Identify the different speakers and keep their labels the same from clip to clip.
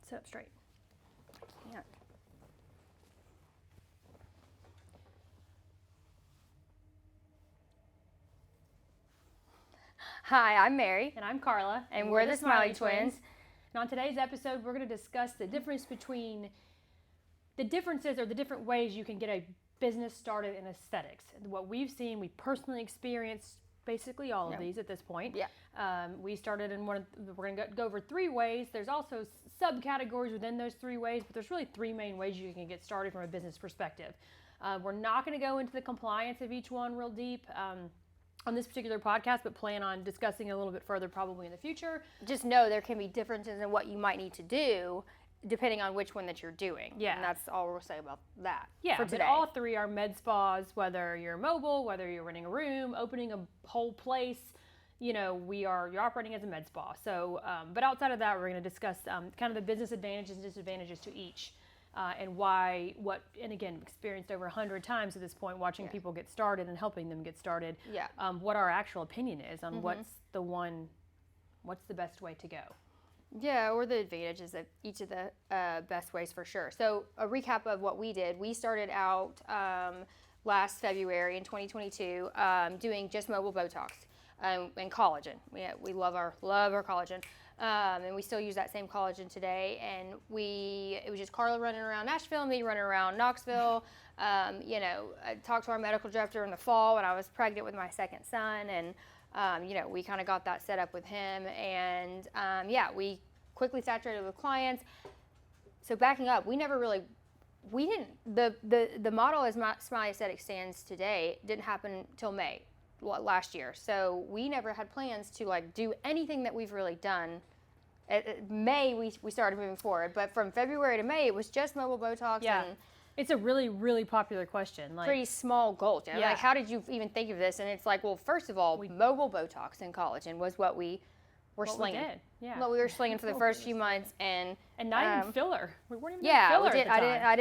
Speaker 1: Sit up straight.
Speaker 2: Can't. Hi, I'm Mary.
Speaker 1: And I'm Carla.
Speaker 2: And we're the Smiley Twins.
Speaker 1: And on today's episode, we're going to discuss the difference between the differences or the different ways you can get a business started in aesthetics. What we've seen, we personally experienced basically all of these at this point.
Speaker 2: Yeah.
Speaker 1: We started in we're going to go over 3 ways. There's also subcategories within those 3 ways, but there's really 3 main ways you can get started from a business perspective. We're not going to go into the compliance of each one real deep on this particular podcast, but plan on discussing it a little bit further probably in the future.
Speaker 2: Just know there can be differences in what you might need to do depending on which one that you're doing.
Speaker 1: Yeah.
Speaker 2: And that's all we'll say about that.
Speaker 1: Yeah,
Speaker 2: for
Speaker 1: but
Speaker 2: today.
Speaker 1: all 3 are med spas, whether you're mobile, whether you're renting a room, opening a whole place, you're operating as a med spa. So, but outside of that, we're going to discuss kind of the business advantages and disadvantages to each. And and again, experienced over 100 times at this point, watching people get started and helping them get started.
Speaker 2: Yeah.
Speaker 1: What our actual opinion is on what's the best way to go.
Speaker 2: Yeah, or the advantages of each of the best ways for sure. So a recap of what we did. We started out last February in 2022 doing just mobile Botox and collagen. We love our collagen. And we still use that same collagen today. And it was just Carla running around Nashville, me running around Knoxville. I talked to our medical director in the fall when I was pregnant with my second son. And, we kind of got that set up with him. And, we quickly saturated with clients. So backing up, the model as Smiley Aesthetics stands today didn't happen till May last year. So we never had plans to do anything that we've really done. At May we started moving forward, but from February to May it was just mobile Botox.
Speaker 1: Yeah.
Speaker 2: And
Speaker 1: it's a really, really popular question.
Speaker 2: pretty small goals.
Speaker 1: Yeah.
Speaker 2: How did you even think of this? And it's well, first of all, mobile Botox and collagen was what we were slinging.
Speaker 1: We did. Yeah.
Speaker 2: Well, we were slinging for the first few months, and
Speaker 1: not even filler. We weren't even
Speaker 2: yeah,
Speaker 1: doing
Speaker 2: we
Speaker 1: filler
Speaker 2: did.
Speaker 1: at the time.
Speaker 2: I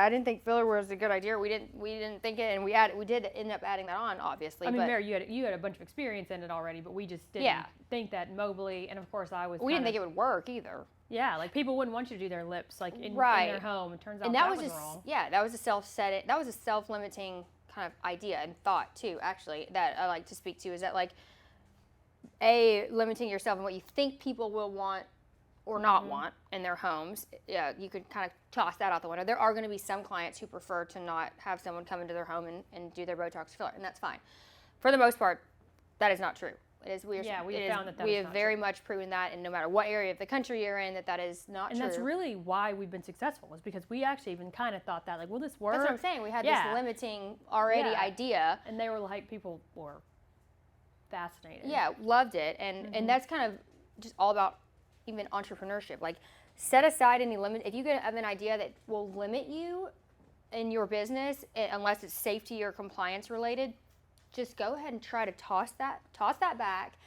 Speaker 2: didn't think filler was a good idea. We didn't think it, and we did end up adding that on, obviously.
Speaker 1: I mean, Mary, you had a bunch of experience in it already, but we just didn't think that mobily. And of course, we
Speaker 2: didn't think it would work either.
Speaker 1: Yeah, people wouldn't want you to do their lips in their home. It turns out that was wrong.
Speaker 2: Yeah, that was a self-limiting kind of idea and thought too. Actually, that I like to speak to is that limiting yourself in what you think people will want or not want in their homes. Yeah, you could kind of toss that out the window. There are going to be some clients who prefer to not have someone come into their home and do their Botox filler, and that's fine. For the most part, that is not true. We have very much proven that, and no matter what area of the country you're in, that is not true.
Speaker 1: And that's really why we've been successful, is because we actually even kind of thought that, will this work?
Speaker 2: That's what I'm saying. We had this limiting idea.
Speaker 1: And they were people were fascinated.
Speaker 2: Yeah, loved it. And that's kind of just all about even entrepreneurship. Set aside any limit. If you have an idea that will limit you in your business, unless it's safety or compliance related, just go ahead and try to toss that back,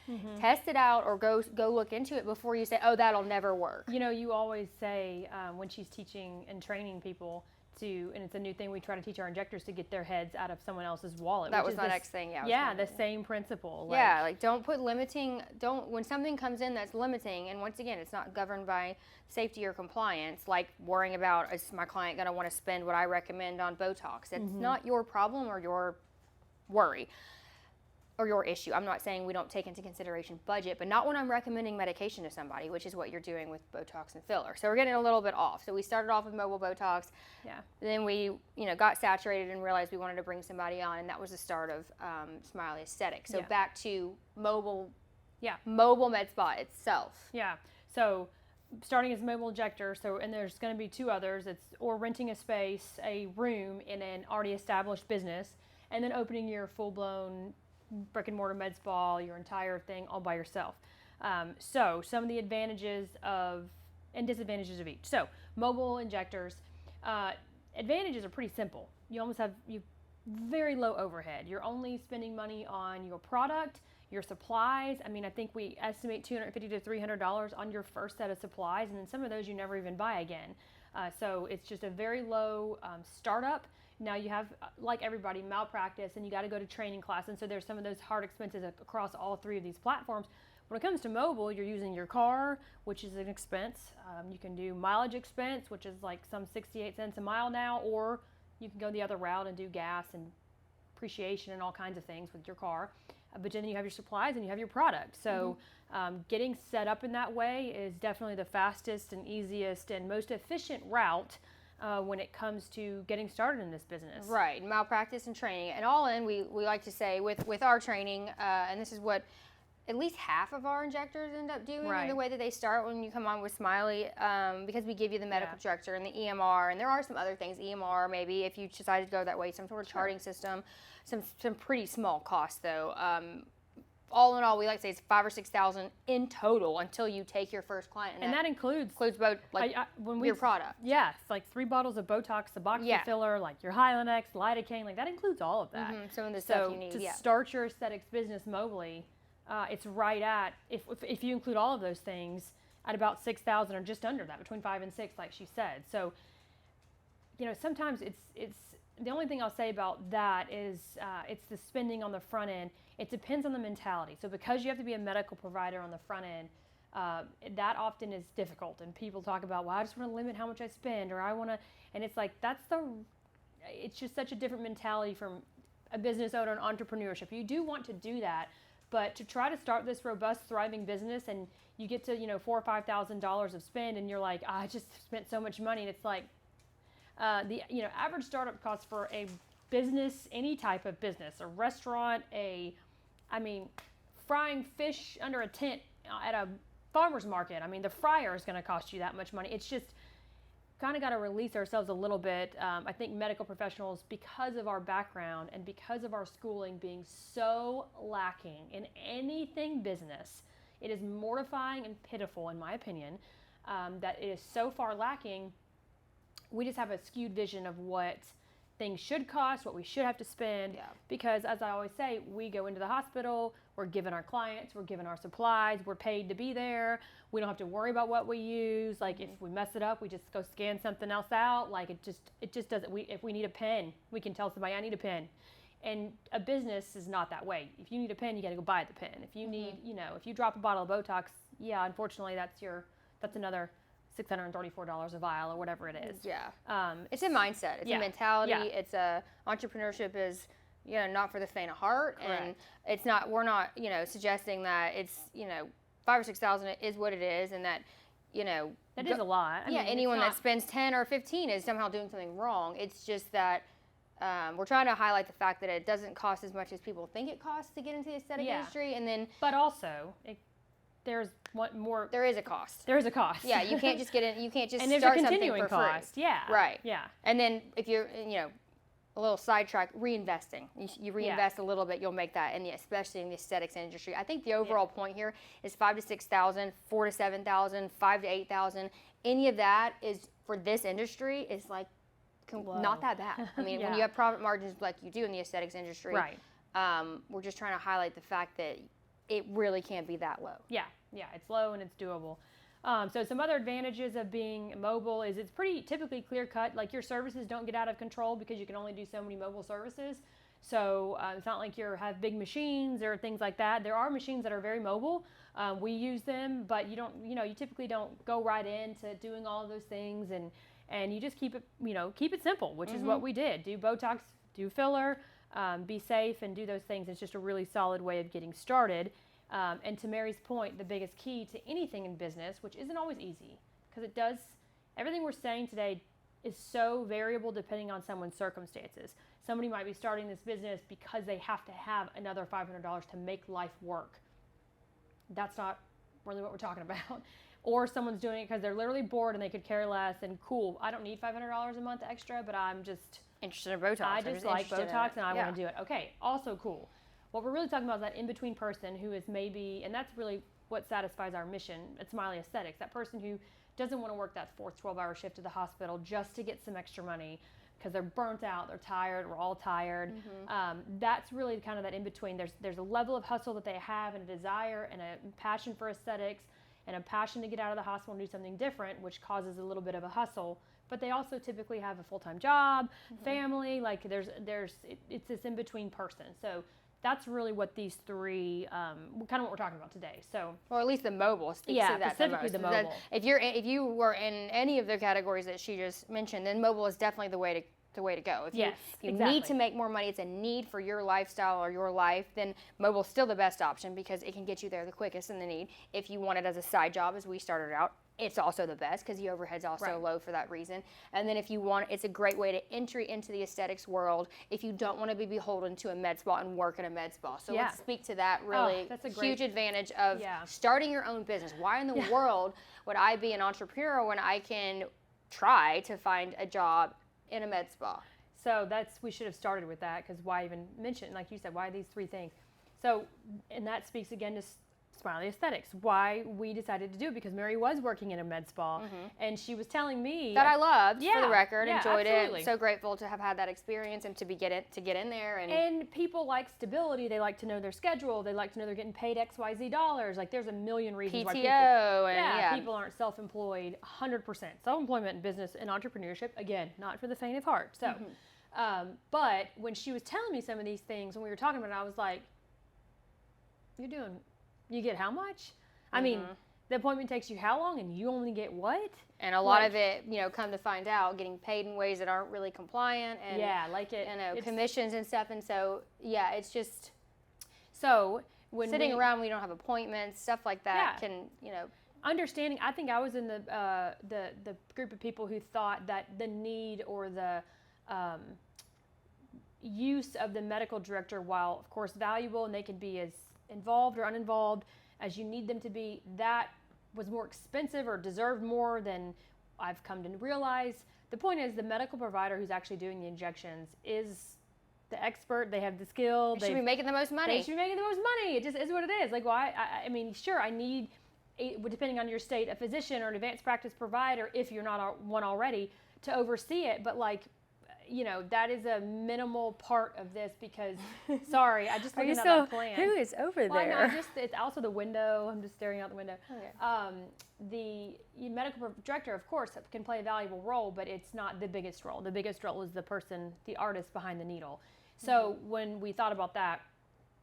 Speaker 2: test it out, or go look into it before you say, oh, that'll never work.
Speaker 1: You always say when she's teaching and training people and it's a new thing, we try to teach our injectors to get their heads out of someone else's wallet.
Speaker 2: That was my next thing.
Speaker 1: The same principle.
Speaker 2: Don't put when something comes in that's limiting, and once again, it's not governed by safety or compliance, worrying about, is my client going to want to spend what I recommend on Botox? It's not your problem or your worry or your issue. I'm not saying we don't take into consideration budget, but not when I'm recommending medication to somebody, which is what you're doing with Botox and filler. So we're getting a little bit off. So we started off with mobile Botox.
Speaker 1: Yeah.
Speaker 2: Then we, got saturated and realized we wanted to bring somebody on, and that was the start of Smiley Aesthetics. So back to mobile med spa itself.
Speaker 1: Yeah. So starting as mobile injector, and there's going to be 2 others. Or renting a space, a room in an already established business, and then opening your full-blown brick and mortar med spa, your entire thing all by yourself. So some of the advantages and disadvantages of each. So mobile injectors, advantages are pretty simple. You very low overhead. You're only spending money on your product, your supplies. I think we estimate $250 to $300 on your first set of supplies, and then some of those you never even buy again. So it's just a very low startup. Now you have, like everybody, malpractice, and you got to go to training class, and so there's some of those hard expenses across all 3 of these platforms. When it comes to mobile, you're using your car, which is an expense. You can do mileage expense, which is like some 68 cents a mile now, or you can go the other route and do gas and appreciation and all kinds of things with your car. But then you have your supplies and you have your product. So getting set up in that way is definitely the fastest and easiest and most efficient route when it comes to getting started in this business.
Speaker 2: Right, malpractice and training. And all in, we like to say with our training, and this is what at least half of our injectors end up doing in the way that they start when you come on with Smiley, because we give you the medical director and the EMR, and there are some other things, EMR maybe, if you decide to go that way, some sort of charting system, some pretty small costs though. All in all, we like to say it's $5,000 or $6,000 in total until you take your first client,
Speaker 1: and that includes
Speaker 2: both your product.
Speaker 1: Yeah, it's like 3 bottles of Botox, Suboxone filler, like your Hylenex, lidocaine, like that includes all of that.
Speaker 2: Some of the stuff you need.
Speaker 1: To start your aesthetics business mobily, it's right at, if you include all of those things, at about $6,000 or just under that, between 5 and 6, like she said. So, sometimes it's the only thing I'll say about that is it's the spending on the front end. It depends on the mentality. So because you have to be a medical provider on the front end, that often is difficult. And people talk about, well, I just want to limit how much I spend, or I want to, and it's like, it's just such a different mentality from a business owner and entrepreneurship. You do want to do that, but to try to start this robust, thriving business and you get to, $4,000 or $5,000 of spend and you're like, I just spent so much money. And it's like, the average startup cost for a business, any type of business, a restaurant, frying fish under a tent at a farmer's market. The fryer is going to cost you that much money. It's just kind of got to release ourselves a little bit. I think medical professionals, because of our background and because of our schooling being so lacking in anything business, it is mortifying and pitiful, in my opinion, that it is so far lacking. We just have a skewed vision of what things should cost, what we should have to spend, because as I always say, we go into the hospital, we're given our clients, we're given our supplies, we're paid to be there, we don't have to worry about what we use. Like if we mess it up, we just go scan something else out. Like it just doesn't, if we need a pen, we can tell somebody I need a pen. And a business is not that way. If you need a pen, you got to go buy the pen. If you need, if you drop a bottle of Botox, unfortunately that's another $634 a vial or whatever it is.
Speaker 2: It's a mindset. It's a mentality. It's entrepreneurship is, not for the faint of heart.
Speaker 1: Correct.
Speaker 2: And it's not, we're not, suggesting that it's, 5,000 or 6,000 is what it is. And that,
Speaker 1: that is a lot.
Speaker 2: Anyone that spends 10 or 15 is somehow doing something wrong. It's just that we're trying to highlight the fact that it doesn't cost as much as people think it costs to get into the aesthetic industry. And then,
Speaker 1: but also there's one more.
Speaker 2: There is a cost.
Speaker 1: There is a cost.
Speaker 2: Yeah, you can't just get in. You can't just
Speaker 1: and there's
Speaker 2: start
Speaker 1: a continuing
Speaker 2: something for
Speaker 1: cost.
Speaker 2: free.
Speaker 1: Yeah.
Speaker 2: Right.
Speaker 1: Yeah.
Speaker 2: And then if you're, a little sidetrack, reinvesting. You reinvest a little bit, you'll make that, especially in the aesthetics industry. I think the overall point here is 5,000 to 6,000, 4,000 to 7,000, 5,000 to 8,000. Any of that is for this industry is like not that bad. When you have profit margins like you do in the aesthetics industry,
Speaker 1: right?
Speaker 2: We're just trying to highlight the fact that it really can't be that low.
Speaker 1: Yeah, it's low and it's doable. So some other advantages of being mobile is it's pretty typically clear cut. Like your services don't get out of control because you can only do so many mobile services. So it's not like you have big machines or things like that. There are machines that are very mobile. We use them, but you typically don't go right into doing all of those things, and you just keep it simple, which is what we did. Do Botox, do filler, be safe, and do those things. It's just a really solid way of getting started. And to Mary's point, the biggest key to anything in business, which isn't always easy, because everything we're saying today is so variable depending on someone's circumstances. Somebody might be starting this business because they have to have another $500 to make life work. That's not really what we're talking about. Or someone's doing it because they're literally bored and they could care less, and cool, I don't need $500 a month extra, but I'm just
Speaker 2: interested in Botox.
Speaker 1: I just like Botox and I want to do it. Okay, also cool. What we're really talking about is that in-between person who is maybe, and that's really what satisfies our mission at Smiley Aesthetics, that person who doesn't want to work that fourth 12-hour shift at the hospital just to get some extra money because they're burnt out, they're tired, we're all tired. That's really kind of that in-between. There's a level of hustle that they have and a desire and a passion for aesthetics and a passion to get out of the hospital and do something different, which causes a little bit of a hustle. But they also typically have a full-time job, family, like it's this in-between person. So that's really what these three, kind of what we're talking about today. So,
Speaker 2: or at least the mobile speaks to that
Speaker 1: specifically the mobile.
Speaker 2: If you were in any of the categories that she just mentioned, then mobile is definitely the way to go. If you need to make more money, it's a need for your lifestyle or your life, then mobile's still the best option because it can get you there the quickest in the need. If you want it as a side job, as we started out, it's also the best because the overhead's also low for that reason. And then if you want, it's a great way to entry into the aesthetics world if you don't want to be beholden to a med spa and work in a med spa. So let's speak to that really
Speaker 1: that's a
Speaker 2: huge advantage of starting your own business. Why in the world would I be an entrepreneur when I can try to find a job in a med spa?
Speaker 1: So we should have started with that, because why even mention, like you said, why these three things? So, and that speaks again to Smiley Aesthetics, why we decided to do it, because Mary was working in a med spa, and she was telling me
Speaker 2: that I loved, for the record, enjoyed
Speaker 1: absolutely.
Speaker 2: it. So grateful to have had that experience and to get in there.
Speaker 1: And people like stability. They like to know their schedule. They like to know they're getting paid XYZ dollars. Like, there's a million reasons
Speaker 2: PTO
Speaker 1: why people aren't self-employed. 100% self-employment in business and entrepreneurship. Again, not for the faint of heart. So, but when she was telling me some of these things, when we were talking about it, I was like, you get how much? I mean, the appointment takes you how long, and you only get what?
Speaker 2: And a lot of it, come to find out, getting paid in ways that aren't really compliant, and commissions and stuff. And so, it's just when sitting around when you don't have appointments, stuff like that can,
Speaker 1: understanding. I think I was in the group of people who thought that the need or the use of the medical director, while of course valuable and they can be as involved or uninvolved as you need them to be, that was more expensive or deserved more than I've come to realize. The point is, the medical provider who's actually doing the injections is the expert. They have the skill.
Speaker 2: They should be making the most money.
Speaker 1: They should be making the most money. It just is what it is. Like, well, I mean, sure, I need, depending on your state, a physician or an advanced practice provider, if you're not one already, to oversee it. But like, that is a minimal part of this, because, sorry, I just looking at that plan.
Speaker 2: Who is over there?
Speaker 1: No, it's also the window. I'm just staring out the window.
Speaker 2: Okay.
Speaker 1: The medical director, of course, can play a valuable role, but it's not the biggest role. The biggest role is the person, the artist behind the needle. So when we thought about that,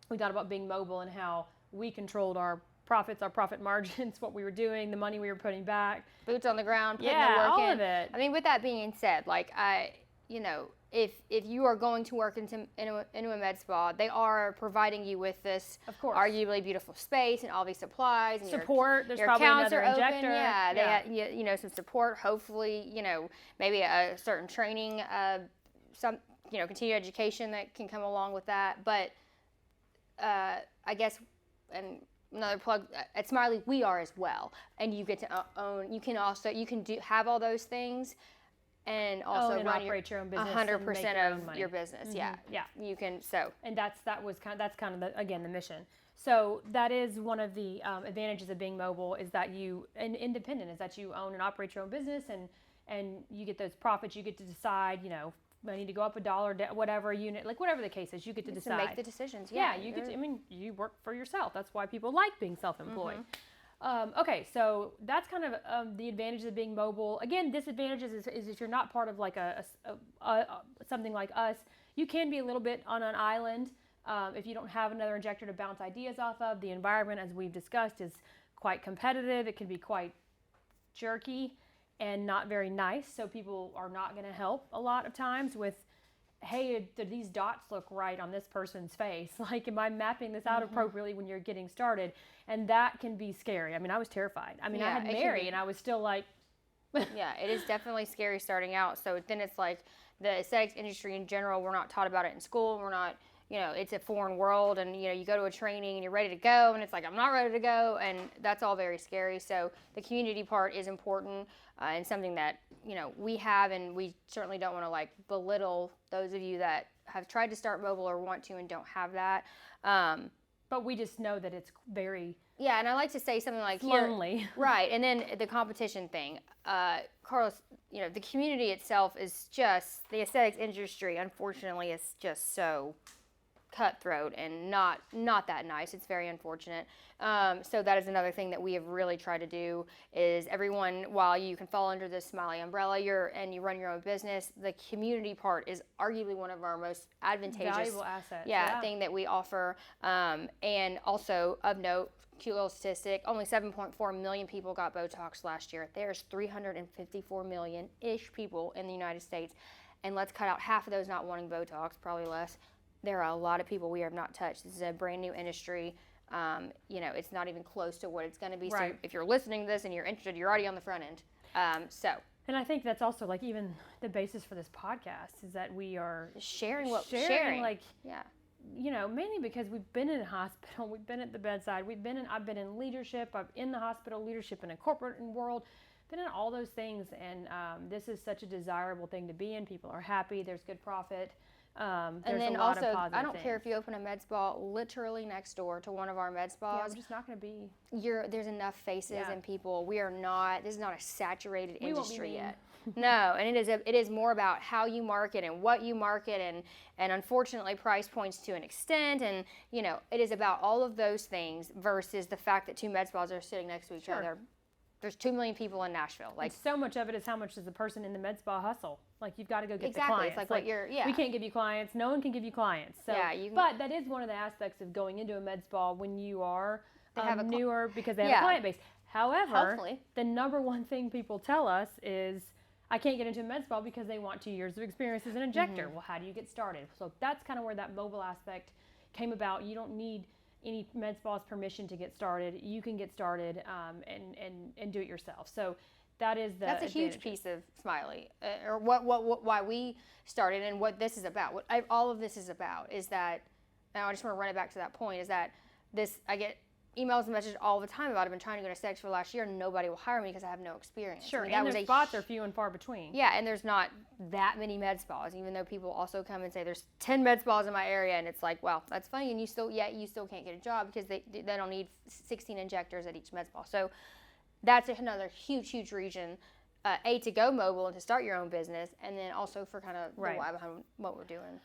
Speaker 1: we thought about being mobile and how we controlled our profits, our profit margins, what we were doing, the money we were putting back.
Speaker 2: Boots on the ground, putting the work
Speaker 1: all
Speaker 2: in.
Speaker 1: Of it.
Speaker 2: I mean, with that being said, like if you are going to work into a med spa, they are providing you with this,
Speaker 1: of course,
Speaker 2: arguably beautiful space and all these supplies and
Speaker 1: support. There's
Speaker 2: your
Speaker 1: probably
Speaker 2: accounts
Speaker 1: another
Speaker 2: are
Speaker 1: injector.
Speaker 2: Open. They have, some support. Hopefully, maybe a certain training, some continued education that can come along with that. But I guess, and another plug, at Smiley we are as well, and you get to own. You can have all those things. And also
Speaker 1: operate your own business,
Speaker 2: 100% of your business.
Speaker 1: Mm-hmm. Yeah,
Speaker 2: you can.
Speaker 1: And that's kind of the mission. So that is one of the advantages of being mobile, is that independent, is that you own and operate your own business, and you get those profits. You get to decide, I need to go up $1, whatever unit, like whatever the case is, you get to decide.
Speaker 2: To make the decisions.
Speaker 1: Yeah, you get to. I mean, you work for yourself. That's why people like being self-employed. Okay, so that's kind of the advantages of being mobile. Again, disadvantages is if you're not part of like something like us, you can be a little bit on an island if you don't have another injector to bounce ideas off of. The environment, as we've discussed, is quite competitive. It can be quite jerky and not very nice, so people are not going to help a lot of times with, hey, do these dots look right on this person's face? Like, am I mapping this out appropriately when you're getting started? And that can be scary. I mean, I was terrified. I mean, I had Mary, and I was still like...
Speaker 2: Yeah, it is definitely scary starting out. So then it's like the aesthetics industry in general, we're not taught about it in school. We're not, it's a foreign world, and, you go to a training and you're ready to go, and it's like, I'm not ready to go, and that's all very scary. So the community part is important and something that, we have, and we certainly don't want to, like, belittle those of you that have tried to start mobile or want to and don't have that.
Speaker 1: But we just know that it's very...
Speaker 2: Yeah, and I like to say something like...
Speaker 1: lonely.
Speaker 2: Right, and then the competition thing. Carlos, the community itself is just... The aesthetics industry, unfortunately, is just so cutthroat and not that nice. It's very unfortunate. So that is another thing that we have really tried to do is everyone, while you can fall under this Smiley umbrella, and you run your own business, the community part is arguably one of our most advantageous
Speaker 1: valuable assets.
Speaker 2: thing that we offer. And also of note, cute little statistic, only 7.4 million people got Botox last year. There's 354 million-ish people in the United States. And let's cut out half of those not wanting Botox, probably less. There are a lot of people we have not touched. This is a brand new industry. It's not even close to what it's going to be.
Speaker 1: Right.
Speaker 2: So if you're listening to this and you're interested, you're already on the front end.
Speaker 1: And I think that's also like even the basis for this podcast is that we are
Speaker 2: sharing
Speaker 1: like, mainly because we've been in a hospital, we've been at the bedside, I've been in leadership, I'm in the hospital leadership in a corporate world, been in all those things, and this is such a desirable thing to be in. People are happy, there's good profit.
Speaker 2: And
Speaker 1: there's
Speaker 2: then
Speaker 1: a lot
Speaker 2: also,
Speaker 1: of positive
Speaker 2: I don't
Speaker 1: things.
Speaker 2: care if you open a med spa literally next door to one of our med spas.
Speaker 1: Yeah, we're just not going to be.
Speaker 2: There's enough faces
Speaker 1: Yeah.
Speaker 2: and people. This is not a saturated
Speaker 1: We won't be
Speaker 2: industry
Speaker 1: mean.
Speaker 2: yet. No, and it is more about how you market and what you market, and unfortunately price points to an extent, and it is about all of those things versus the fact that two med spas are sitting next to each
Speaker 1: Sure.
Speaker 2: other. There's 2 million people in Nashville.
Speaker 1: Like so much of it is how much does the person in the med spa hustle? Like you've got to go get
Speaker 2: Exactly.
Speaker 1: the clients.
Speaker 2: It's like what you're. Yeah.
Speaker 1: We can't give you clients. No one can give you clients. So,
Speaker 2: Yeah, you can-
Speaker 1: but that is one of the aspects of going into a med spa when you are
Speaker 2: They have a
Speaker 1: newer because they have
Speaker 2: Yeah.
Speaker 1: a client base. However,
Speaker 2: Hopefully.
Speaker 1: the number one thing people tell us is, I can't get into a med spa because they want 2 years of experience as an injector. Well, how do you get started? So that's kind of where that mobile aspect came about. You don't need any med spa's permission to get started. You can get started and do it yourself. So that is the
Speaker 2: That's a huge
Speaker 1: advantage.
Speaker 2: piece of Smiley, or why we started and what this is about. All of this is about is that, and I just want to run it back to that point, is that I get emails and messages all the time about I've been trying to go to aesthetics for the last year and nobody will hire me because I have no experience.
Speaker 1: Sure,
Speaker 2: I mean,
Speaker 1: and their spots are few and far between.
Speaker 2: Yeah, and there's not that many med spas, even though people also come and say there's 10 med spas in my area, and it's like, well, that's funny, and you still can't get a job because they don't need 16 injectors at each med spa. So that's another huge reason, to go mobile and to start your own business, and then also for kind of
Speaker 1: Right.
Speaker 2: the why behind what we're doing.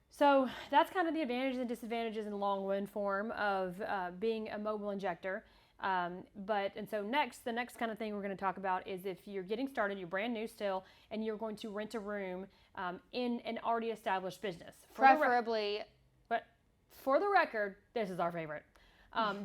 Speaker 1: So that's kind of the advantages and disadvantages in long-wind form of being a mobile injector. So the next kind of thing we're going to talk about is if you're getting started, you're brand new still, and you're going to rent a room in an already established business.
Speaker 2: Preferably,
Speaker 1: But for the record, this is our favorite.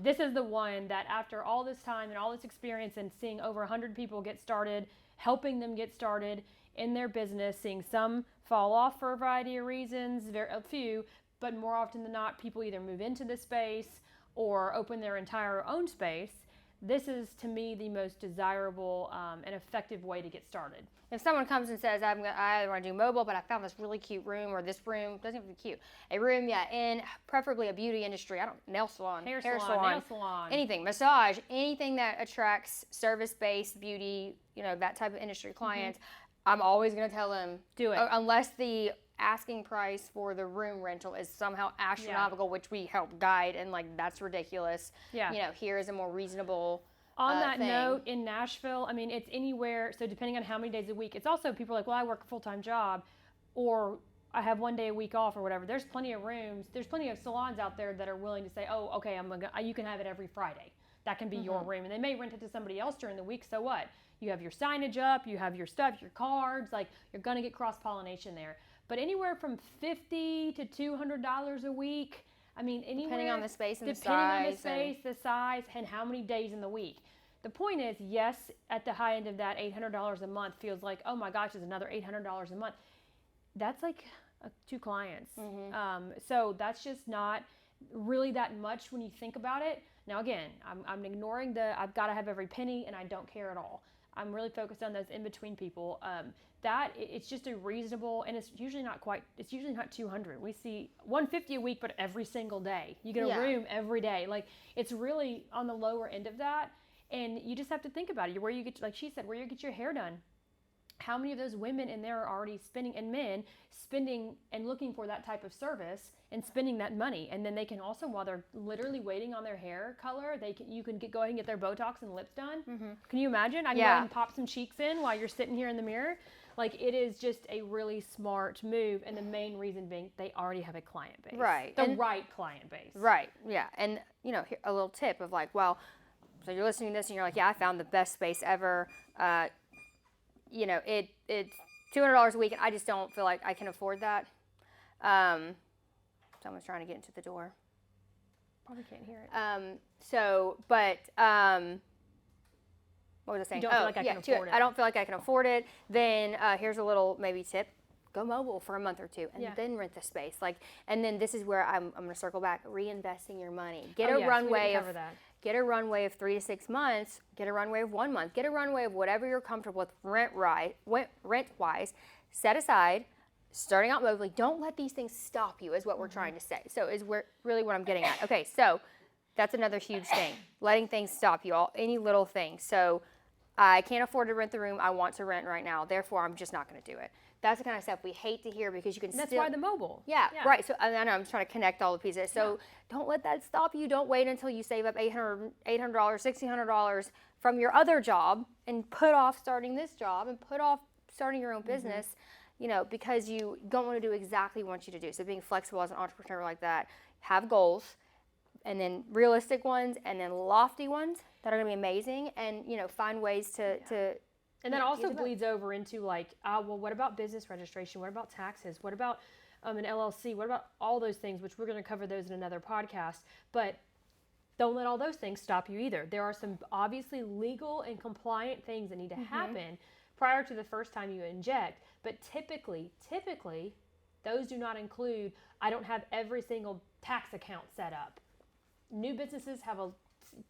Speaker 1: This is the one that after all this time and all this experience and seeing over 100 people get started, helping them get started in their business, seeing some fall off for a variety of reasons, a few, but more often than not, people either move into the space or open their entire own space. This is, to me, the most desirable and effective way to get started.
Speaker 2: if someone comes and says, I want to do mobile, but I found this really cute room, or this room, doesn't have to be cute, a room, in preferably a beauty industry, nail salon,
Speaker 1: Hair salon, nail salon.
Speaker 2: anything, massage, anything that attracts service-based beauty, that type of industry clients, I'm always going to tell them,
Speaker 1: Do it.
Speaker 2: Unless the asking price for the room rental is somehow astronomical, which we help guide, and that's ridiculous.
Speaker 1: Yeah.
Speaker 2: Here is a more reasonable
Speaker 1: On that
Speaker 2: thing.
Speaker 1: note, in Nashville, I mean, it's anywhere. So depending on how many days a week, it's also people are like, well, I work a full-time job, or I have 1 day a week off, or whatever. There's plenty of rooms. There's plenty of salons out there that are willing to say, oh, okay, you can have it every Friday. That can be your room, and they may rent it to somebody else during the week. So what? You have your signage up, you have your stuff, your cards. You're gonna get cross-pollination there. But anywhere from $50 to $200 a week. I mean, anywhere
Speaker 2: Depending on the space and the
Speaker 1: depending on the
Speaker 2: size
Speaker 1: space, the size, and how many days in the week. The point is, yes, at the high end of that, $800 a month feels like, oh my gosh, there's another $800 a month. That's like 2 clients. So that's just not really that much when you think about it. Now, again, I'm ignoring I've got to have every penny, and I don't care at all. I'm really focused on those in-between people. It's just a reasonable, and it's usually not 200. We see $150 a week, but every single day. You get a room every day. It's really on the lower end of that. And you just have to think about it. Where you get, like she said, where you get your hair done. how many of those women in there are already spending, and men spending and looking for that type of service and spending that money? And then they can also, while they're literally waiting on their hair color, you can go ahead and get their Botox and lips done. Can you imagine? I can go ahead and pop some cheeks in while you're sitting here in the mirror. Like, it is just a really smart move, and the main reason being they already have a client base.
Speaker 2: Right.
Speaker 1: The right client base.
Speaker 2: Right, yeah. And, here, a little tip of like, well, so you're listening to this and you're like, yeah, I found the best space ever. It's $200 a week, and I just don't feel like I can afford that. Someone's trying to get into the door.
Speaker 1: Probably can't hear it.
Speaker 2: What was I saying?
Speaker 1: You don't feel like I can afford it.
Speaker 2: I don't feel like I can afford it. Then here's a little maybe tip. Go mobile for a month or two, and then rent the space. And then this is where I'm going to circle back. Reinvesting your money. Get a runway of 3 to 6 months. Get a runway of 1 month. Get a runway of whatever you're comfortable with rent-wise. Set aside. Starting out mobily. Don't let these things stop you. Is what we're trying to say. So really what I'm getting at. Okay, so that's another huge thing. Letting things stop you. Any little thing. So I can't afford to rent the room I want to rent right now. Therefore, I'm just not going to do it. That's the kind of stuff we hate to hear, because you can
Speaker 1: That's why the mobile.
Speaker 2: Yeah, right. So I know I'm trying to connect all the pieces. So don't let that stop you. Don't wait until you save up $800, $1,600 from your other job and put off starting this job and put off starting your own business, because you don't want to do exactly what I want you to do. So being flexible as an entrepreneur like that, have goals, and then realistic ones, and then lofty ones that are going to be amazing, and find ways to
Speaker 1: and that also bleeds over into like, well, what about business registration? What about taxes? What about an LLC? What about all those things, which we're going to cover those in another podcast. But don't let all those things stop you either. There are some obviously legal and compliant things that need to happen prior to the first time you inject. But typically, those do not include, I don't have every single tax account set up. New businesses have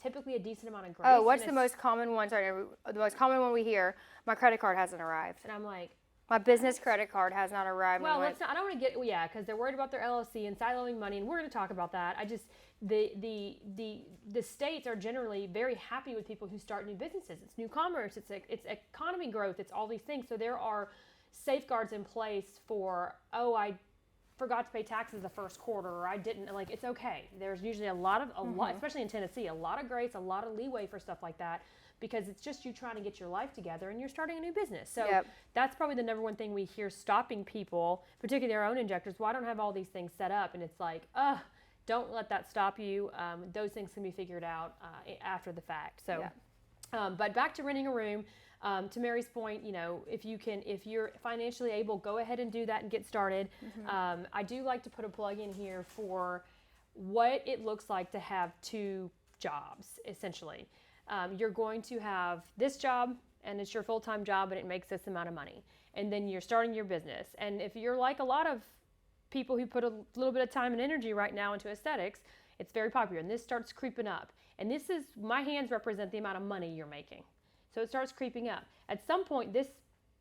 Speaker 1: typically a decent amount of grace.
Speaker 2: Oh, what's the most common one? Sorry, the most common one we hear, my credit card hasn't arrived.
Speaker 1: And I'm like,
Speaker 2: my business credit card has not arrived.
Speaker 1: Well, let's not, I don't want to get, because they're worried about their LLC and siloing money, and we're going to talk about that. The states are generally very happy with people who start new businesses. It's new commerce, it's economy growth, it's all these things. So there are safeguards in place for, I forgot to pay taxes the first quarter, or I didn't, like, it's okay. There's usually a lot, especially in Tennessee, a lot of grace, a lot of leeway for stuff like that, because it's just you trying to get your life together and you're starting a new business. So that's probably the number one thing we hear stopping people, particularly their own injectors. Well, I don't have all these things set up, and it's like, don't let that stop you. Those things can be figured out after the fact. So, but back to renting a room. To Mary's point, if you're financially able, go ahead and do that and get started. I do like to put a plug in here for what it looks like to have 2 jobs, essentially. You're going to have this job, and it's your full-time job, and it makes this amount of money. And then you're starting your business. And if you're like a lot of people who put a little bit of time and energy right now into aesthetics, it's very popular. And this starts creeping up. And my hands represent the amount of money you're making. So it starts creeping up. At some point, this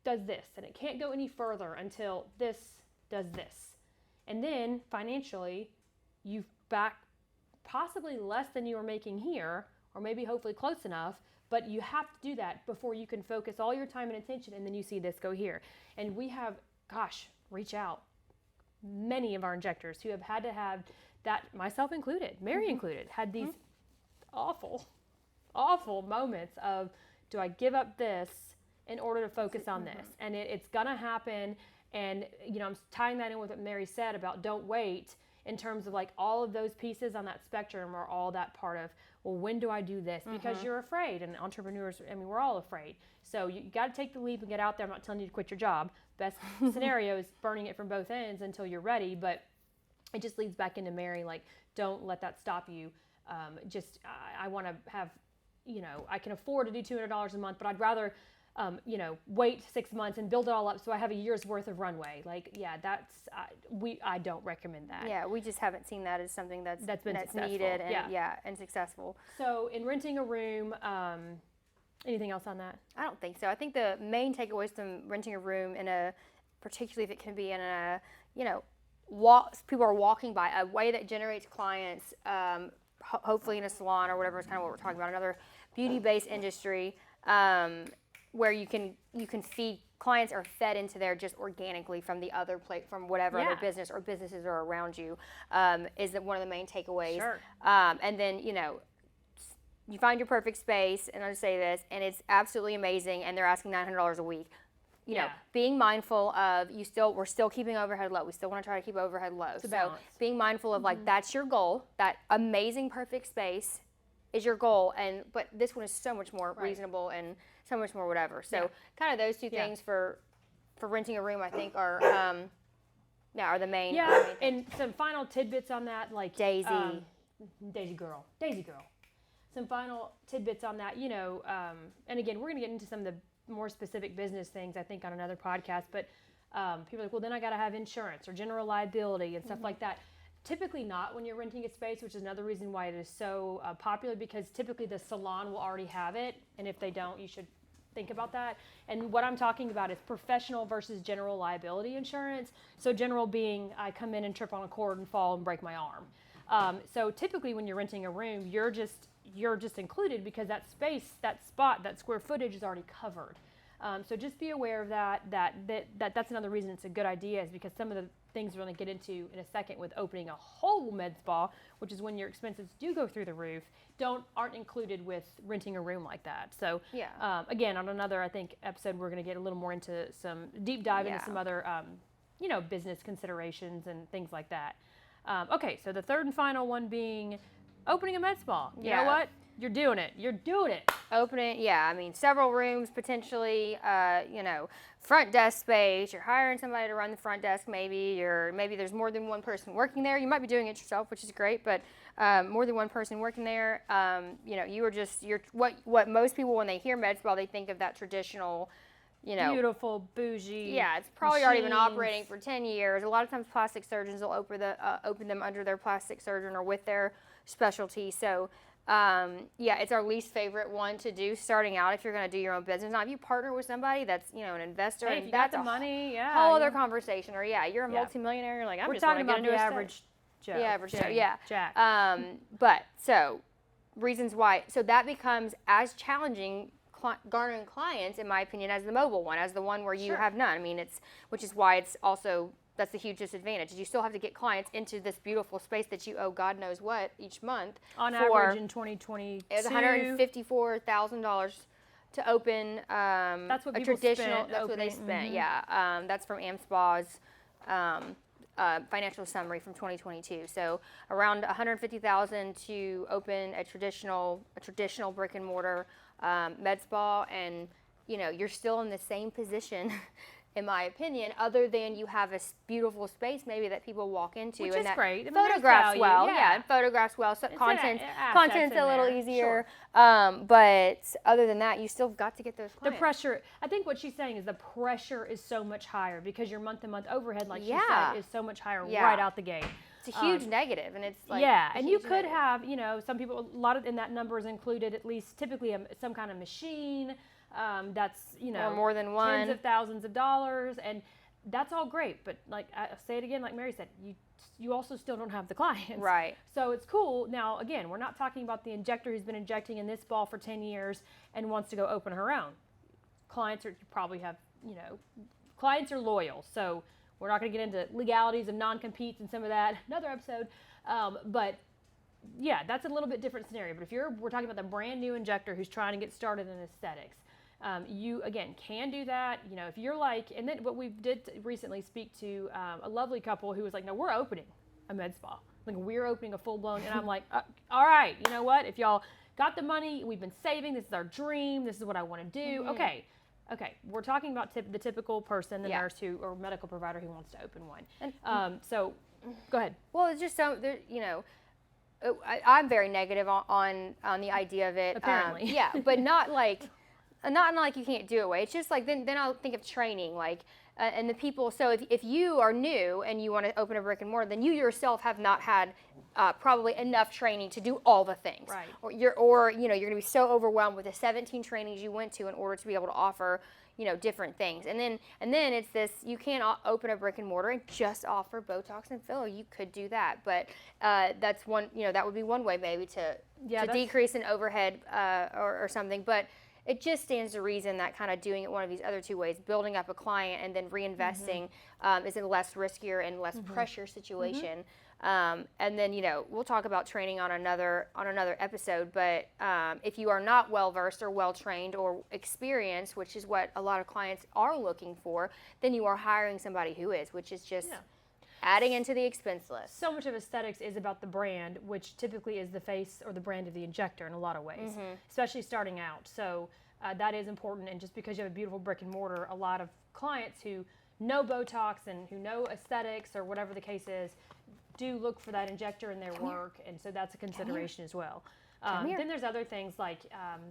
Speaker 1: does this, and it can't go any further until this does this. And then, financially, you've back possibly less than you were making here, or maybe hopefully close enough, but you have to do that before you can focus all your time and attention, and then you see this go here. And we have, reach out. Many of our injectors who have had to have that, myself included, Mary included, had these awful moments of, do I give up this in order to focus on this? And it's going to happen. And, I'm tying that in with what Mary said about don't wait, in terms of like all of those pieces on that spectrum are all that part of, well, when do I do this? Because you're afraid. And entrepreneurs, we're all afraid. So you got to take the leap and get out there. I'm not telling you to quit your job. Best scenario is burning it from both ends until you're ready. But it just leads back into Mary, like, don't let that stop you. I want to have, I can afford to do $200 a month, but I'd rather, wait 6 months and build it all up so I have a year's worth of runway. Like, I don't recommend that.
Speaker 2: Yeah, we just haven't seen that as something that's needed and and successful.
Speaker 1: So in renting a room, anything else on that?
Speaker 2: I don't think so. I think the main takeaways from renting a room particularly if it can be in a, people are walking by, a way that generates clients, hopefully in a salon or whatever is kind of what we're talking about, another beauty-based industry, where you can feed clients are fed into there just organically from the other from whatever other business or businesses are around you, is that one of the main takeaways.
Speaker 1: Sure.
Speaker 2: And then, you find your perfect space, and I'll say this, and it's absolutely amazing, and they're asking $900 a week. Being mindful of we're still keeping overhead low. We still want to try to keep overhead low. So being mindful of like, that's your goal, that amazing perfect space is your goal, but this one is so much more reasonable and so much more whatever. So kind of those two things for renting a room, I think are the main.
Speaker 1: Yeah, and some final tidbits on that, like
Speaker 2: Daisy
Speaker 1: girl. Some final tidbits on that, and again, we're going to get into some of the more specific business things, I think, on another podcast, but people are like, well, then I got to have insurance or general liability and stuff like that. Typically not when you're renting a space, which is another reason why it is so popular, because typically the salon will already have it, and if they don't, you should think about that. And what I'm talking about is professional versus general liability insurance. So general being I come in and trip on a cord and fall and break my arm. So typically when you're renting a room, you're just included because that space, that spot, that square footage is already covered. So just be aware of that's another reason it's a good idea, is because some of the things we're going to get into in a second with opening a whole med spa, which is when your expenses do go through the roof, aren't included with renting a room like that. So again, on another, I think, episode, we're going to get a little more into some deep dive into some other, business considerations and things like that. Okay, so the third and final one being opening a med spa. You know what? You're doing it.
Speaker 2: Opening, several rooms potentially, front desk space. You're hiring somebody to run the front desk maybe, or maybe there's more than one person working there. You might be doing it yourself, which is great, but more than one person working there. What most people, when they hear med spa, they think of that traditional,
Speaker 1: beautiful, bougie.
Speaker 2: Yeah, it's probably already been operating for 10 years. A lot of times plastic surgeons will open them under their plastic surgeon or with their specialty. So it's our least favorite one to do starting out if you're going to do your own business. Now, if you partner with somebody that's, an investor,
Speaker 1: hey, if you got the money,
Speaker 2: whole other conversation. Or you're a multimillionaire. You're like,
Speaker 1: we're just talking about the average Joe.
Speaker 2: The average Joe, yeah.
Speaker 1: Jack.
Speaker 2: But so reasons why. So that becomes as challenging garnering clients, in my opinion, as the mobile one, as the one where you have none. I mean, which is why it's also. That's the huge disadvantage. You still have to get clients into this beautiful space that you owe God knows what each month.
Speaker 1: On average in 2022.
Speaker 2: It's $154,000 to open
Speaker 1: that's what
Speaker 2: a
Speaker 1: people
Speaker 2: traditional.
Speaker 1: spent
Speaker 2: That's what they spent. Yeah, that's from AmSpa's financial summary from 2022. So around $150,000 to open a traditional brick and mortar med spa, and you're still in the same position. In my opinion, other than you have a beautiful space maybe that people walk into,
Speaker 1: which
Speaker 2: and
Speaker 1: is
Speaker 2: that
Speaker 1: great.
Speaker 2: Photographs well, and photographs well. So content's a little easier. But other than that, you still got to get those clients.
Speaker 1: The pressure. I think what she's saying is the pressure is so much higher because your month-to-month overhead, like she said, is so much higher right out the gate.
Speaker 2: It's a huge negative, and it's like
Speaker 1: and you could have, some people. A lot of in that number is included at least typically some kind of machine. That's
Speaker 2: or more than one,
Speaker 1: tens of thousands of dollars, and that's all great. But like I say it again, like Mary said, you also still don't have the clients,
Speaker 2: right?
Speaker 1: So it's cool. Now again, we're not talking about the injector who's been injecting in this ball for 10 years and wants to go open her own. Clients clients are loyal, so we're not going to get into legalities of non-competes and some of that. Another episode, but. Yeah, that's a little bit different scenario. But we're talking about the brand new injector who's trying to get started in aesthetics. You again can do that. If you're like, and then what we did recently speak to a lovely couple who was like, no, we're opening a med spa. Like we're opening a full blown, and I'm like, all right, you know what? If y'all got the money, we've been saving. This is our dream. This is what I want to do. Okay. We're talking about the typical person, the nurse or medical provider who wants to open one. And, so, go ahead.
Speaker 2: Well, it's just so I'm very negative on the idea of it.
Speaker 1: Apparently.
Speaker 2: But not like you can't do it way. It's just like then I'll think of training, like and the people. So if you are new and you want to open a brick and mortar, then you yourself have not had probably enough training to do all the things.
Speaker 1: Right.
Speaker 2: Or you're going to be so overwhelmed with the 17 trainings you went to in order to be able to offer different things. And then it's this, you can't open a brick and mortar and just offer Botox and filler. You could do that, but that's one, that would be one way maybe to decrease an overhead or something. But it just stands to reason that kind of doing it one of these other two ways, building up a client and then reinvesting, is a less riskier and less pressure situation. And then, we'll talk about training on another episode, but if you are not well-versed or well-trained or experienced, which is what a lot of clients are looking for, then you are hiring somebody who is, which is just adding into the expense list.
Speaker 1: So much of aesthetics is about the brand, which typically is the face or the brand of the injector in a lot of ways, especially starting out. So that is important. And just because you have a beautiful brick and mortar, a lot of clients who know Botox and who know aesthetics or whatever the case is, do look for that injector in their work. And so that's a consideration as well. Then there's other things like,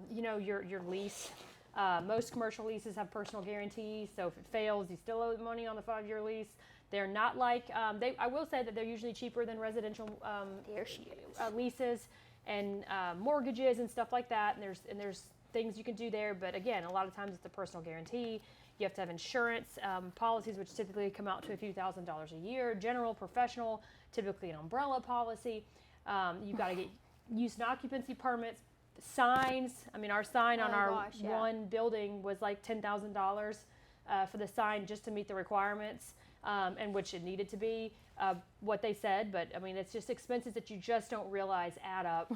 Speaker 1: your lease. Most commercial leases have personal guarantees. So if it fails, you still owe money on the 5-year lease. They're not like, I will say that they're usually cheaper than residential leases and mortgages and stuff like that. And there's things you can do there. But again, a lot of times it's a personal guarantee. You have to have insurance policies, which typically come out to a few $1,000s a year. General, professional, typically an umbrella policy. You've got to get use and occupancy permits, signs. I mean, our sign on our one building was like $10,000 for the sign just to meet the requirements. And which it needed to be what they said, but I mean, it's just expenses that you just don't realize add up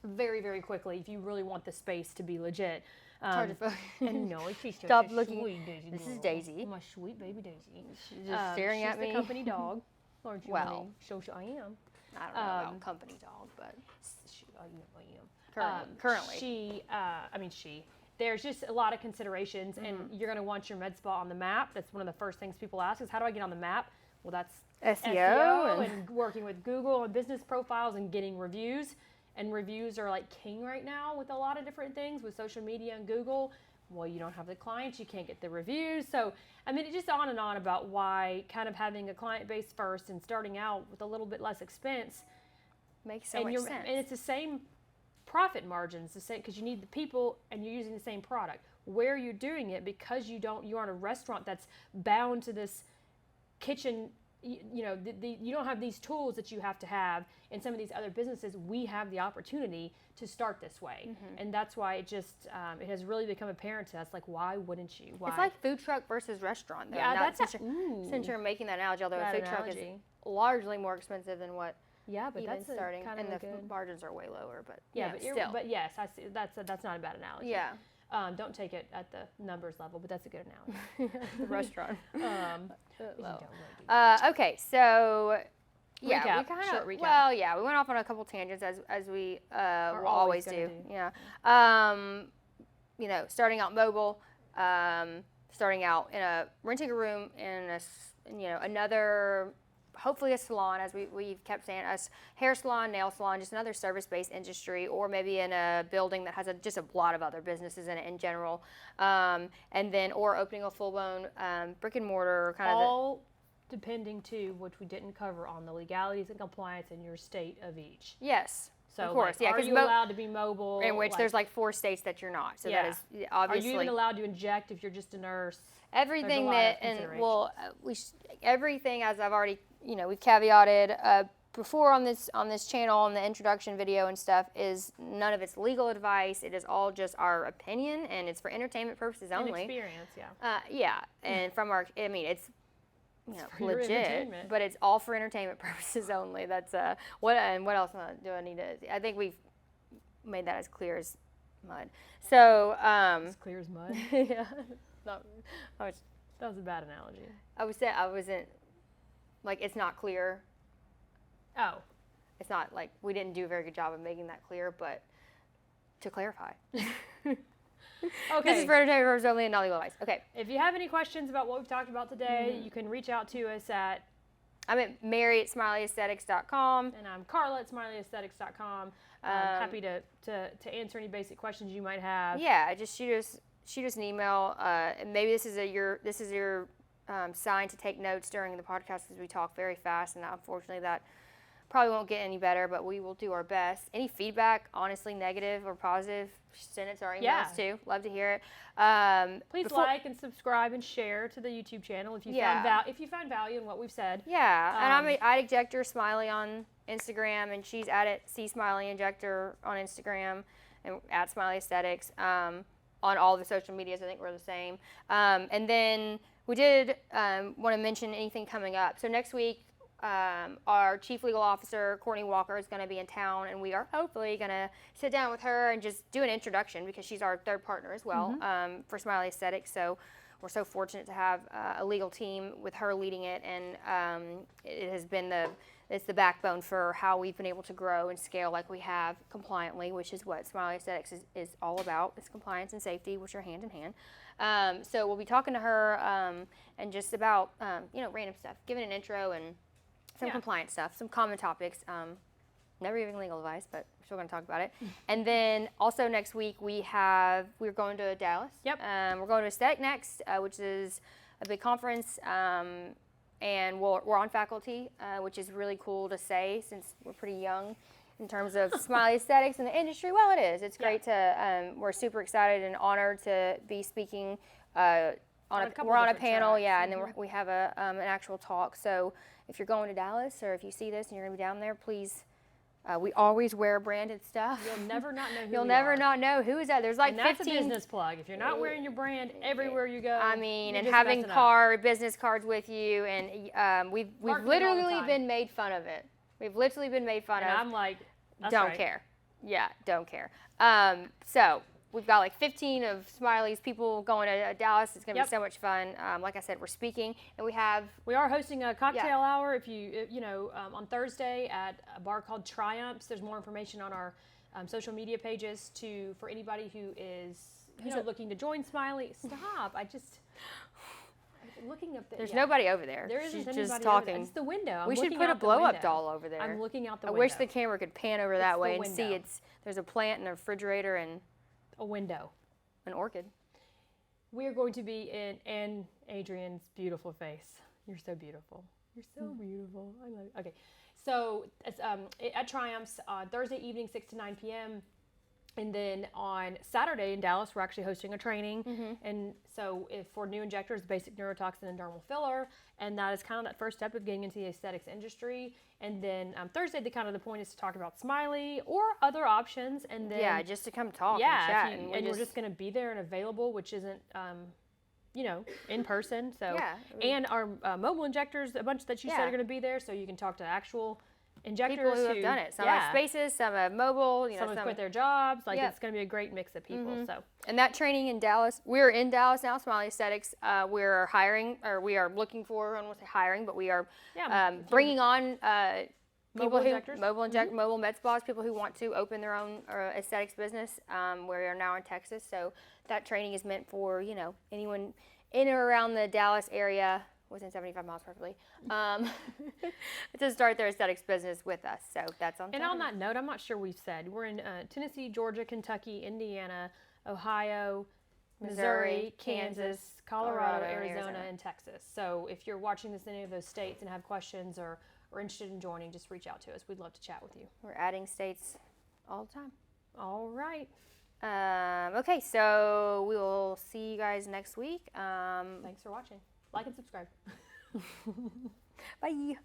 Speaker 1: very, very quickly if you really want the space to be legit.
Speaker 2: It's hard to focus.
Speaker 1: And no, she's
Speaker 2: Stop looking.
Speaker 1: Sweet Daisy.
Speaker 2: This is Daisy.
Speaker 1: My sweet baby Daisy.
Speaker 2: She's just staring at me.
Speaker 1: She's the company dog, aren't you?
Speaker 2: Well,
Speaker 1: so I am.
Speaker 2: I don't know about company dog, but
Speaker 1: I am.
Speaker 2: Currently.
Speaker 1: There's just a lot of considerations, and you're going to want your Medspa on the map. That's one of the first things people ask is, how do I get on the map? Well, that's SEO and working with Google and business profiles and getting reviews. And reviews are like king right now with a lot of different things with social media and Google. Well, you don't have the clients, you can't get the reviews. So, I mean, it's just on and on about why kind of having a client base first and starting out with a little bit less expense
Speaker 2: makes so much sense.
Speaker 1: And it's the same profit margins, the same, because you need the people and you're using the same product. Where you're doing it, because you aren't a restaurant that's bound to this kitchen, you don't have these tools that you have to have in some of these other businesses. We have the opportunity to start this way, and that's why it just it has really become apparent to us. Like, why wouldn't you? Why?
Speaker 2: It's like food truck versus restaurant, though.
Speaker 1: Yeah,
Speaker 2: since you're making that analogy, although a food truck is largely more expensive than what.
Speaker 1: Yeah, but
Speaker 2: even
Speaker 1: that's
Speaker 2: starting, and the
Speaker 1: good
Speaker 2: margins are way lower. But
Speaker 1: still. But yes, I see. That's not a bad analogy.
Speaker 2: Yeah.
Speaker 1: Don't take it at the numbers level, but that's a good analogy.
Speaker 2: The restaurant.
Speaker 1: Well.
Speaker 2: Okay, so yeah,
Speaker 1: recap.
Speaker 2: we kind of
Speaker 1: Short recap.
Speaker 2: we went off on a couple tangents as we will always do. Yeah. Starting out mobile, starting out renting a room in another. Hopefully a salon, as we've kept saying, hair salon, nail salon, just another service-based industry, or maybe in a building that has just a lot of other businesses in it in general, or opening a full-blown brick and mortar kind of.
Speaker 1: All depending to, which we didn't cover, on the legalities and compliance in your state of each.
Speaker 2: Yes.
Speaker 1: So,
Speaker 2: of course,
Speaker 1: are you allowed to be mobile?
Speaker 2: In which there's 4 states that you're not. So that is obviously.
Speaker 1: Are you even allowed to inject if you're just a nurse?
Speaker 2: Everything everything, as I've already, we've caveated before on this channel, in the introduction video and stuff, is none of it's legal advice. It is all just our opinion, and it's for entertainment purposes only.
Speaker 1: And experience,
Speaker 2: and from it's legit, but it's all for entertainment purposes only. That's what else do I need to? I think we've made that as clear as mud. So
Speaker 1: as clear as mud.
Speaker 2: Yeah.
Speaker 1: That was a bad analogy.
Speaker 2: I wasn't like, it's not clear.
Speaker 1: Oh.
Speaker 2: It's not like we didn't do a very good job of making that clear, but to clarify.
Speaker 1: Okay.
Speaker 2: This is for entertainment purposes only and not legal advice. Okay.
Speaker 1: If you have any questions about what we've talked about today, you can reach out to us at.
Speaker 2: I'm at Mary at SmileyAesthetics.com.
Speaker 1: And I'm Carla at SmileyAesthetics.com. Happy to answer any basic questions you might have.
Speaker 2: Yeah, just shoot us an email. And maybe this is your sign to take notes during the podcast, because we talk very fast, and unfortunately that probably won't get any better, but we will do our best. Any feedback, honestly, negative or positive, send it to our emails too. Love to hear it.
Speaker 1: Please like and subscribe and share to the YouTube channel if you found value in what we've said.
Speaker 2: Yeah, and I'm at Injector Smiley on Instagram, and she's at C Smiley Injector on Instagram, and at Smiley Aesthetics. on all the social medias. I think we're the same. And then we did want to mention anything coming up. So next week, our Chief Legal Officer, Courtney Walker, is going to be in town, and we are hopefully going to sit down with her and just do an introduction because she's our third partner as well for Smiley Aesthetics. So we're so fortunate to have a legal team with her leading it, and it has been it's the backbone for how we've been able to grow and scale like we have compliantly, which is what Smiley Aesthetics is all about. It's compliance and safety, which are hand in hand. So we'll be talking to her and just about random stuff, giving an intro and some compliance stuff, some common topics. Never even legal advice, but we're still going to talk about it. And then also next week we're going to Dallas. Yep. We're going to Aesthetic Next, which is a big conference, and we're on faculty, which is really cool to say since we're pretty young in terms of Smiley Aesthetics in the industry. Well, it is. It's great to. We're super excited and honored to be speaking. We're on a panel, tracks. And then we have an actual talk. So if you're going to Dallas or if you see this and you're going to be down there, please. We always wear branded stuff.
Speaker 1: You'll never not know who
Speaker 2: You'll never not know who is that. There's like
Speaker 1: and that's
Speaker 2: 15.
Speaker 1: A business plug. If you're not wearing your brand everywhere you go.
Speaker 2: I mean, and having business cards with you, and we've literally been made fun of it. We've literally been made fun of.
Speaker 1: And I'm like,
Speaker 2: don't care. Yeah, don't care. So we've got like 15 of Smiley's people going to Dallas. It's going to be so much fun. Like I said, we're speaking, and we are
Speaker 1: hosting a cocktail hour. If on Thursday at a bar called Triumphs. There's more information on our social media pages for anybody who is looking to join Smiley. Stop! Looking up there.
Speaker 2: There's nobody over there.
Speaker 1: There isn't anybody
Speaker 2: just talking.
Speaker 1: It's the window.
Speaker 2: We should put a blow-up doll over there.
Speaker 1: I'm looking out the window.
Speaker 2: I wish the camera could pan over that way and see there's a plant and a refrigerator and
Speaker 1: a window.
Speaker 2: An orchid.
Speaker 1: We are going to be in Adrian's beautiful face. You're so beautiful. You're so beautiful. I love you. Okay. So it's at Triumphs Thursday evening, 6 to 9 p.m. And then on Saturday in Dallas, we're actually hosting a training. And so for new injectors, basic neurotoxin and dermal filler. And that is kind of that first step of getting into the aesthetics industry. And then Thursday, the point is to talk about Smiley or other options. And then
Speaker 2: just to come talk and chat.
Speaker 1: And we're just going to be there and available, which isn't, in person. So and our mobile injectors, a bunch that you said are going to be there, so you can talk to actual injectors
Speaker 2: people who have done it. Some have spaces, some have mobile.
Speaker 1: Some have quit their jobs. It's going to be a great mix of people. So
Speaker 2: and that training in Dallas, we're in Dallas now. Smiley Aesthetics. We're hiring, or we are looking for. I don't want to say hiring, but we are bringing on mobile Medspas, people who want to open their own aesthetics business. We are now in Texas, so that training is meant for anyone in or around the Dallas area. Within 75 miles, preferably, to start their aesthetics business with us. So that's on.
Speaker 1: And on that note, I'm not sure we've said we're in Tennessee, Georgia, Kentucky, Indiana, Ohio, Missouri, Kansas, Colorado, Arizona, and Texas. So if you're watching this in any of those states and have questions or interested in joining, just reach out to us. We'd love to chat with you.
Speaker 2: We're adding states all the time.
Speaker 1: All right.
Speaker 2: Okay, so we will see you guys next week.
Speaker 1: Thanks for watching. Like and subscribe.
Speaker 2: Bye.